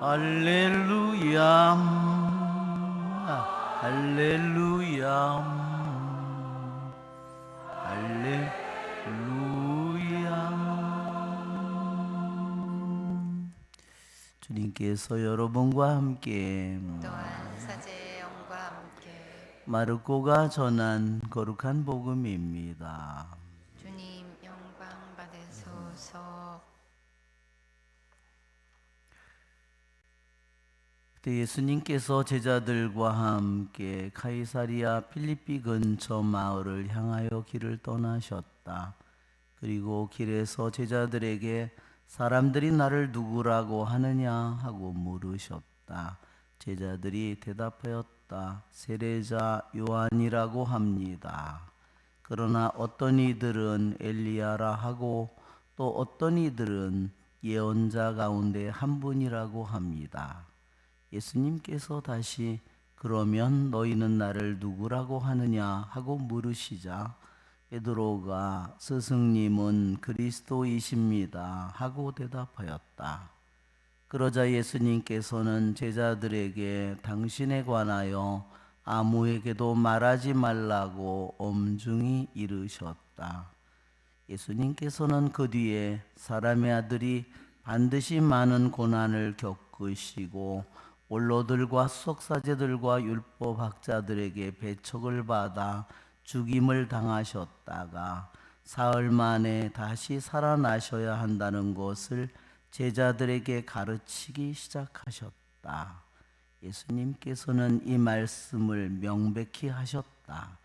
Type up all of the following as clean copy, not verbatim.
할렐루야, 할렐루야, 할렐루야. 주님께서 여러분과 함께 또한 사제의 영과 함께 마르코가 전한 거룩한 복음입니다. 주님 영광 받으소서. 그때 예수님께서 제자들과 함께 카이사리아 필리피 근처 마을을 향하여 길을 떠나셨다. 그리고 길에서 제자들에게 사람들이 나를 누구라고 하느냐 하고 물으셨다. 제자들이 대답하였다. 세례자 요한이라고 합니다. 그러나 어떤 이들은 엘리야라 하고 또 어떤 이들은 예언자 가운데 한 분이라고 합니다. 예수님께서 다시 그러면 너희는 나를 누구라고 하느냐 하고 물으시자 베드로가 스승님은 그리스도이십니다 하고 대답하였다. 그러자 예수님께서는 제자들에게 당신에 관하여 아무에게도 말하지 말라고 엄중히 이르셨다. 예수님께서는 그 뒤에 사람의 아들이 반드시 많은 고난을 겪으시고 원로들과 석사제들과 율법학자들에게 배척을 받아 죽임을 당하셨다가 사흘 만에 다시 살아나셔야 한다는 것을 제자들에게 가르치기 시작하셨다. 예수님께서는 이 말씀을 명백히 하셨다.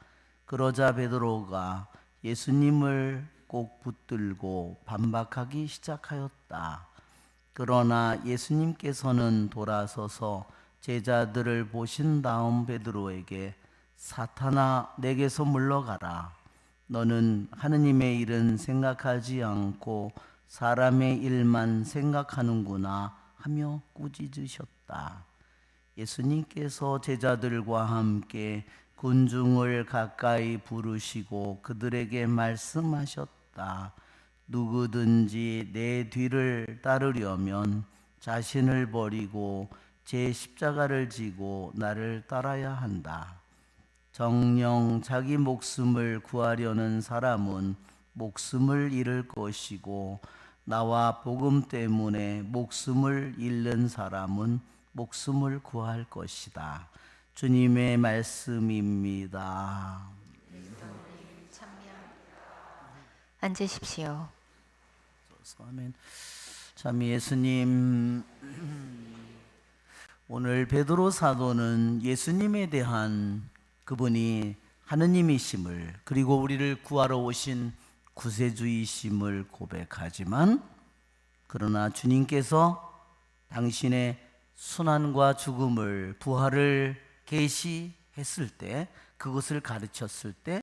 그러자 베드로가 예수님을 꼭 붙들고 반박하기 시작하였다. 그러나 예수님께서는 돌아서서 제자들을 보신 다음 베드로에게 사탄아 내게서 물러가라. 너는 하느님의 일은 생각하지 않고 사람의 일만 생각하는구나 하며 꾸짖으셨다. 예수님께서 제자들과 함께 군중을 가까이 부르시고 그들에게 말씀하셨다. 누구든지 내 뒤를 따르려면 자신을 버리고 제 십자가를 지고 나를 따라야 한다. 정녕 자기 목숨을 구하려는 사람은 목숨을 잃을 것이고 나와 복음 때문에 목숨을 잃는 사람은 목숨을 구할 것이다. 주님의 말씀입니다. 그리스도님 참여. 앉으십시오. 아멘. 참 예수님, 오늘 베드로 사도는 예수님에 대한 그분이 하느님이심을 그리고 우리를 구하러 오신 구세주이심을 고백하지만 그러나 주님께서 당신의 순환과 죽음을 부활을 계시했을 때 그것을 가르쳤을 때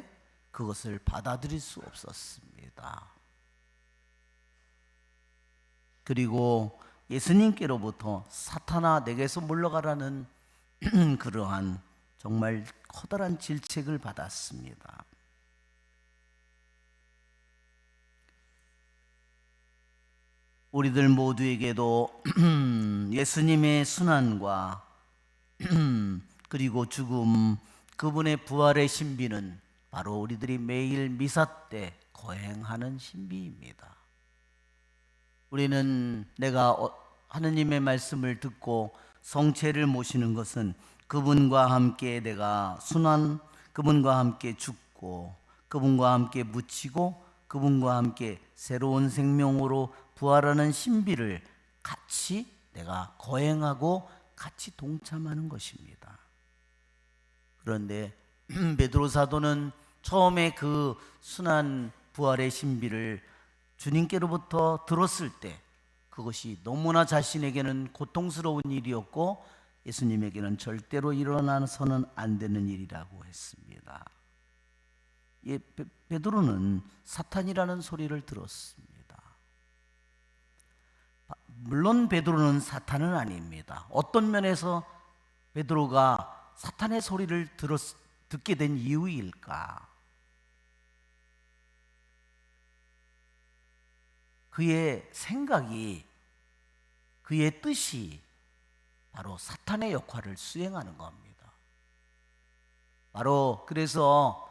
그것을 받아들일 수 없었습니다. 그리고 예수님께로부터 사탄아 내게서 물러가라는 그러한 정말 커다란 질책을 받았습니다. 우리들 모두에게도 예수님의 순환과 그리고 죽음, 그분의 부활의 신비는 바로 우리들이 매일 미사 때 거행하는 신비입니다. 우리는 내가 하느님의 말씀을 듣고 성체를 모시는 것은 그분과 함께 내가 순환, 그분과 함께 죽고 그분과 함께 묻히고 그분과 함께 새로운 생명으로 부활하는 신비를 같이 내가 거행하고 같이 동참하는 것입니다. 그런데 베드로 사도는 처음에 그 순환 부활의 신비를 주님께로부터 들었을 때 그것이 너무나 자신에게는 고통스러운 일이었고 예수님에게는 절대로 일어나서는 안 되는 일이라고 했습니다. 베드로는 사탄이라는 소리를 들었습니다. 물론 베드로는 사탄은 아닙니다. 어떤 면에서 베드로가 사탄의 소리를 듣게 된 이유일까? 그의 생각이, 그의 뜻이 바로 사탄의 역할을 수행하는 겁니다. 바로 그래서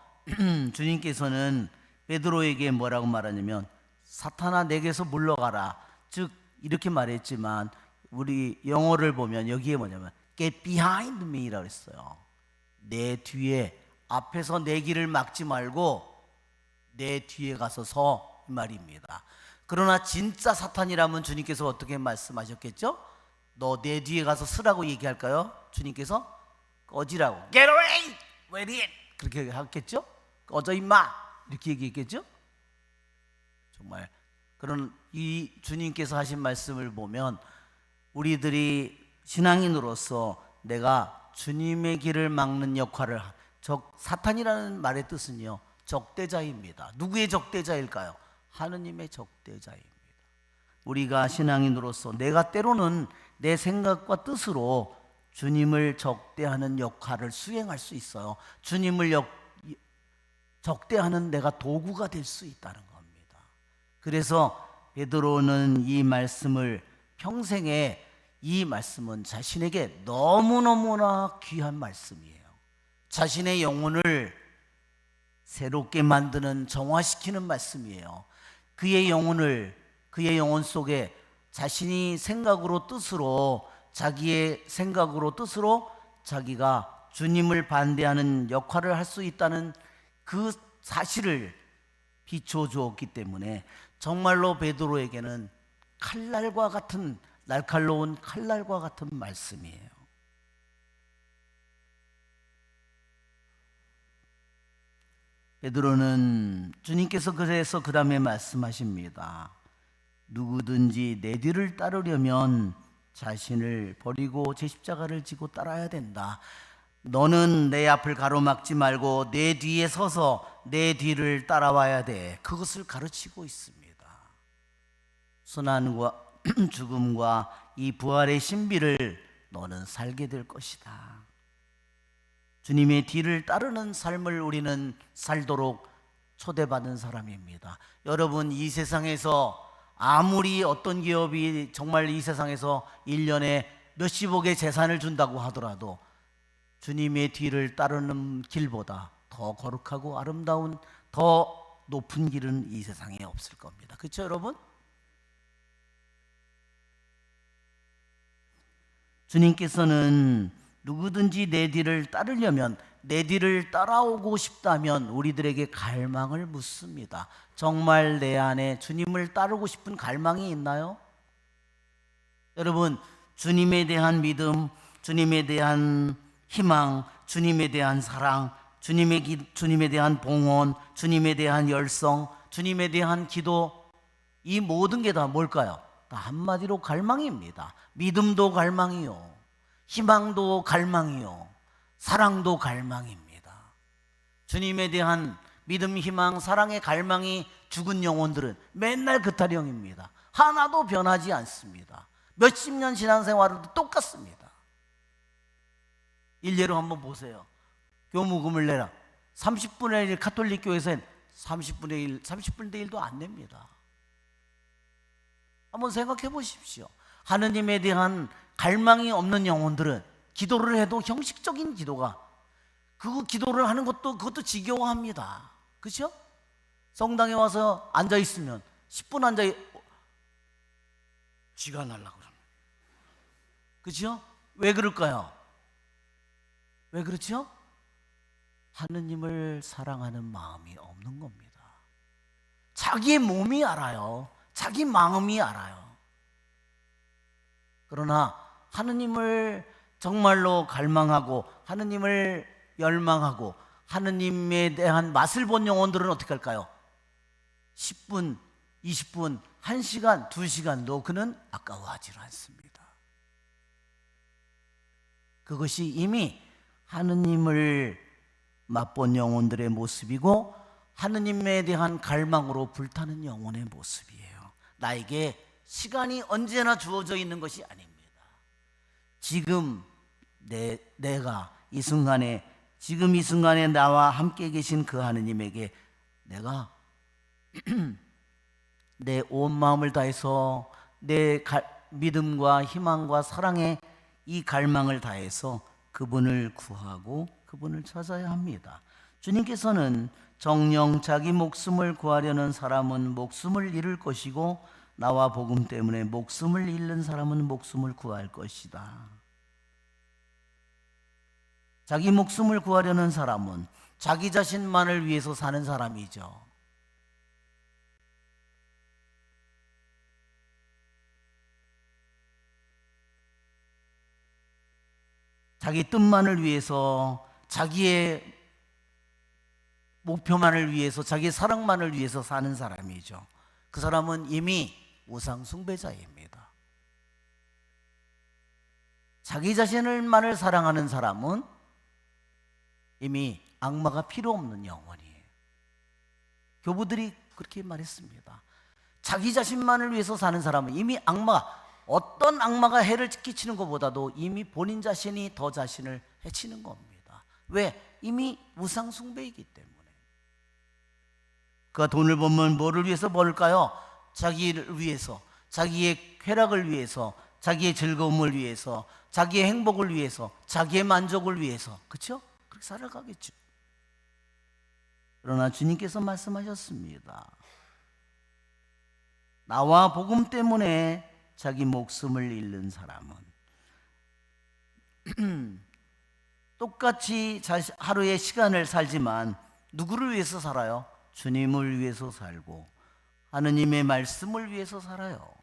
주님께서는 베드로에게 뭐라고 말하냐면 사탄아 내게서 물러가라. 즉 이렇게 말했지만 우리 영어를 보면 여기에 뭐냐면 get behind me라고 했어요. 내 뒤에, 앞에서 내 길을 막지 말고 내 뒤에 가서 서, 이 말입니다. 그러나 진짜 사탄이라면 주님께서 어떻게 말씀하셨겠죠? 너 내 뒤에 가서 서라고 얘기할까요? 주님께서 꺼지라고, get away, where in, 그렇게 하겠죠? 꺼져 임마, 이렇게 얘기했겠죠? 정말 그런 이 주님께서 하신 말씀을 보면 우리들이 신앙인으로서 내가 주님의 길을 막는 역할을, 사탄이라는 말의 뜻은요 적대자입니다. 누구의 적대자일까요? 하느님의 적대자입니다. 우리가 신앙인으로서 내가 때로는 내 생각과 뜻으로 주님을 적대하는 역할을 수행할 수 있어요. 주님을 적대하는 내가 도구가 될 수 있다는 겁니다. 그래서 베드로는 이 말씀을 평생에, 이 말씀은 자신에게 너무너무나 귀한 말씀이에요. 자신의 영혼을 새롭게 만드는, 정화시키는 말씀이에요. 그의 영혼 속에 자신이 생각으로 뜻으로, 자기의 생각으로 뜻으로 자기가 주님을 반대하는 역할을 할 수 있다는 그 사실을 비춰 주었기 때문에 정말로 베드로에게는 칼날과 같은, 날카로운 칼날과 같은 말씀이에요. 베드로는 주님께서 그래서 그 다음에 말씀하십니다. 누구든지 내 뒤를 따르려면 자신을 버리고 제 십자가를 지고 따라야 된다. 너는 내 앞을 가로막지 말고 내 뒤에 서서 내 뒤를 따라와야 돼. 그것을 가르치고 있습니다. 순환과 죽음과 이 부활의 신비를 너는 살게 될 것이다. 주님의 뒤를 따르는 삶을 우리는 살도록 초대받은 사람입니다. 여러분, 이 세상에서 아무리 어떤 기업이 정말 이 세상에서 1년에 몇십억의 재산을 준다고 하더라도 주님의 뒤를 따르는 길보다 더 거룩하고 아름다운, 더 높은 길은 이 세상에 없을 겁니다. 그렇죠, 여러분? 주님께서는 누구든지 내 뒤를 따르려면, 내 뒤를 따라오고 싶다면 우리들에게 갈망을 묻습니다. 정말 내 안에 주님을 따르고 싶은 갈망이 있나요? 여러분, 주님에 대한 믿음, 주님에 대한 희망, 주님에 대한 사랑, 주님에 대한 봉헌, 주님에 대한 열성, 주님에 대한 기도, 이 모든 게 다 뭘까요? 다 한마디로 갈망입니다. 믿음도 갈망이요, 희망도 갈망이요, 사랑도 갈망입니다. 주님에 대한 믿음, 희망, 사랑의 갈망이 죽은 영혼들은 맨날 그 타령입니다. 하나도 변하지 않습니다. 몇십 년 신앙생활도 똑같습니다. 일례로 한번 보세요. 교무금을 내라. 30분의 1 가톨릭 교회에서는 30분의 1도 안 냅니다. 한번 생각해 보십시오. 하느님에 대한 갈망이 없는 영혼들은 기도를 해도 형식적인 기도가, 그 기도를 하는 것도 그것도 지겨워합니다. 그렇죠? 성당에 와서 앉아 있으면 10분 쥐가 날라 그럽니다. 그렇죠? 왜 그럴까요? 왜 그렇죠? 하느님을 사랑하는 마음이 없는 겁니다. 자기의 몸이 알아요. 자기 마음이 알아요. 그러나 하느님을 정말로 갈망하고 하느님을 열망하고 하느님에 대한 맛을 본 영혼들은 어떻게 할까요? 10분, 20분, 1시간, 2시간도 그는 아까워하지 않습니다. 그것이 이미 하느님을 맛본 영혼들의 모습이고 하느님에 대한 갈망으로 불타는 영혼의 모습이에요. 나에게 시간이 언제나 주어져 있는 것이 아닙니다. 지금 내가 이 순간에, 지금 이 순간에 나와 함께 계신 그 하느님에게 내가 내 온 마음을 다해서 내 믿음과 희망과 사랑에 이 갈망을 다해서 그분을 구하고 그분을 찾아야 합니다. 주님께서는 정녕 자기 목숨을 구하려는 사람은 목숨을 잃을 것이고 나와 복음 때문에 목숨을 잃는 사람은 목숨을 구할 것이다. 자기 목숨을 구하려는 사람은 자기 자신만을 위해서 사는 사람이죠. 자기 뜻만을 위해서, 자기의 목표만을 위해서, 자기 사랑만을 위해서 사는 사람이죠. 그 사람은 이미 우상 숭배자입니다. 자기 자신을만을 사랑하는 사람은 이미 악마가 필요 없는 영혼이에요. 교부들이 그렇게 말했습니다. 자기 자신만을 위해서 사는 사람은 이미 어떤 악마가 해를 끼치는 것보다도 이미 본인 자신이 더 자신을 해치는 겁니다. 왜? 이미 우상 숭배이기 때문에. 그가 돈을 벌면 뭐를 위해서 벌까요? 자기를 위해서, 자기의 쾌락을 위해서, 자기의 즐거움을 위해서, 자기의 행복을 위해서, 자기의 만족을 위해서. 그렇죠? 그렇게 살아가겠죠. 그러나 주님께서 말씀하셨습니다. 나와 복음 때문에 자기 목숨을 잃는 사람은 똑같이 하루의 시간을 살지만 누구를 위해서 살아요? 주님을 위해서 살고 하느님의 말씀을 위해서 살아요.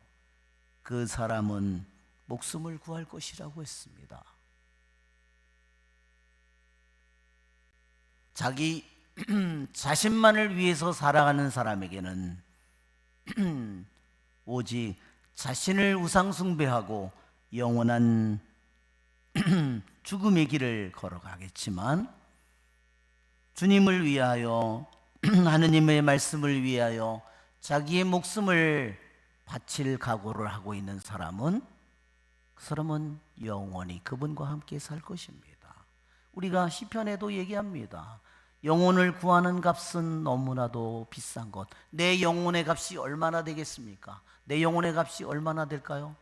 그 사람은 목숨을 구할 것이라고 했습니다. 자기 자신만을 위해서 살아가는 사람에게는 오직 자신을 우상 숭배하고 영원한 죽음의 길을 걸어가겠지만 주님을 위하여 하느님의 말씀을 위하여 자기의 목숨을 바칠 각오를 하고 있는 사람은 그 사람은 영원히 그분과 함께 살 것입니다. 우리가 시편에도 얘기합니다. 영혼을 구하는 값은 너무나도 비싼 것. 내 영혼의 값이 얼마나 되겠습니까? 내 영혼의 값이 얼마나 될까요?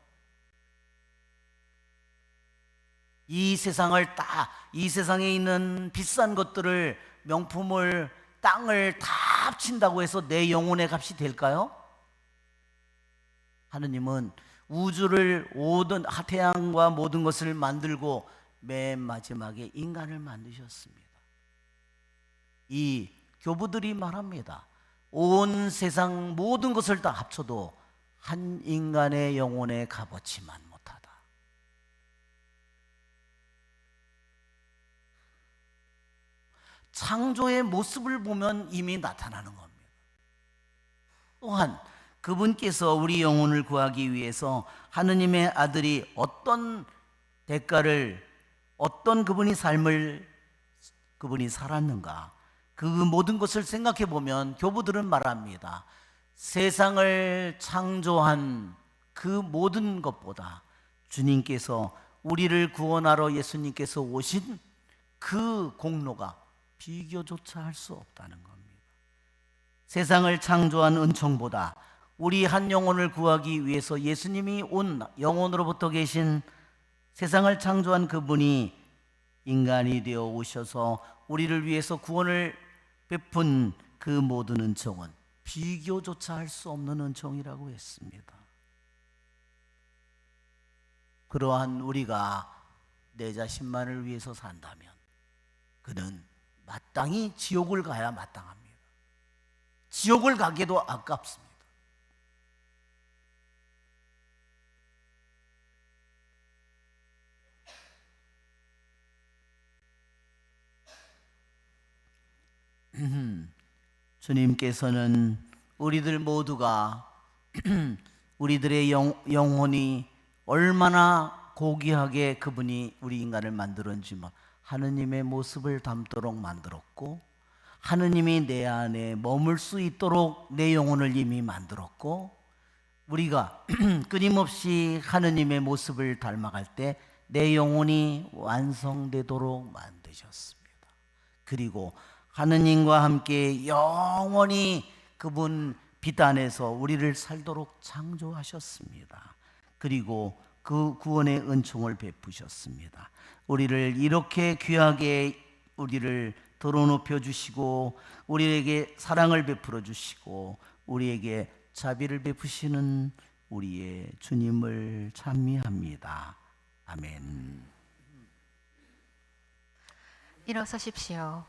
이 세상에 있는 비싼 것들을, 명품을, 땅을 다 합친다고 해서 내 영혼의 값이 될까요? 하느님은 우주를, 태양과 모든 것을 만들고 맨 마지막에 인간을 만드셨습니다. 이 교부들이 말합니다. 온 세상 모든 것을 다 합쳐도 한 인간의 영혼의 값어치만 못하다. 창조의 모습을 보면 이미 나타나는 겁니다. 또한 그분께서 우리 영혼을 구하기 위해서 하느님의 아들이 어떤 대가를, 어떤 그분이 삶을 그분이 살았는가, 그 모든 것을 생각해 보면 교부들은 말합니다. 세상을 창조한 그 모든 것보다 주님께서 우리를 구원하러 예수님께서 오신 그 공로가 비교조차 할 수 없다는 겁니다. 세상을 창조한 은총보다 우리 한 영혼을 구하기 위해서 예수님이 온 영혼으로부터 계신 세상을 창조한 그분이 인간이 되어 오셔서 우리를 위해서 구원을 베푼 그 모든 은총은 비교조차 할 수 없는 은총이라고 했습니다. 그러한 우리가 내 자신만을 위해서 산다면 그는 마땅히 지옥을 가야 마땅합니다. 지옥을 가기도 아깝습니다. 주님께서는 우리들 모두가 우리들의 영혼이 얼마나 고귀하게 그분이 우리 인간을 만들었는지 하느님의 모습을 담도록 만들었고, 하느님이 내 안에 머물 수 있도록 내 영혼을 이미 만들었고, 우리가 끊임없이 하느님의 모습을 닮아갈 때 내 영혼이 완성되도록 만드셨습니다. 그리고 하느님과 함께 영원히 그분 빛 안에서 우리를 살도록 창조하셨습니다. 그리고 그 구원의 은총을 베푸셨습니다. 우리를 이렇게 귀하게 우리를 드러높여 주시고 우리에게 사랑을 베풀어 주시고 우리에게 자비를 베푸시는 우리의 주님을 찬미합니다. 아멘. 일어서십시오.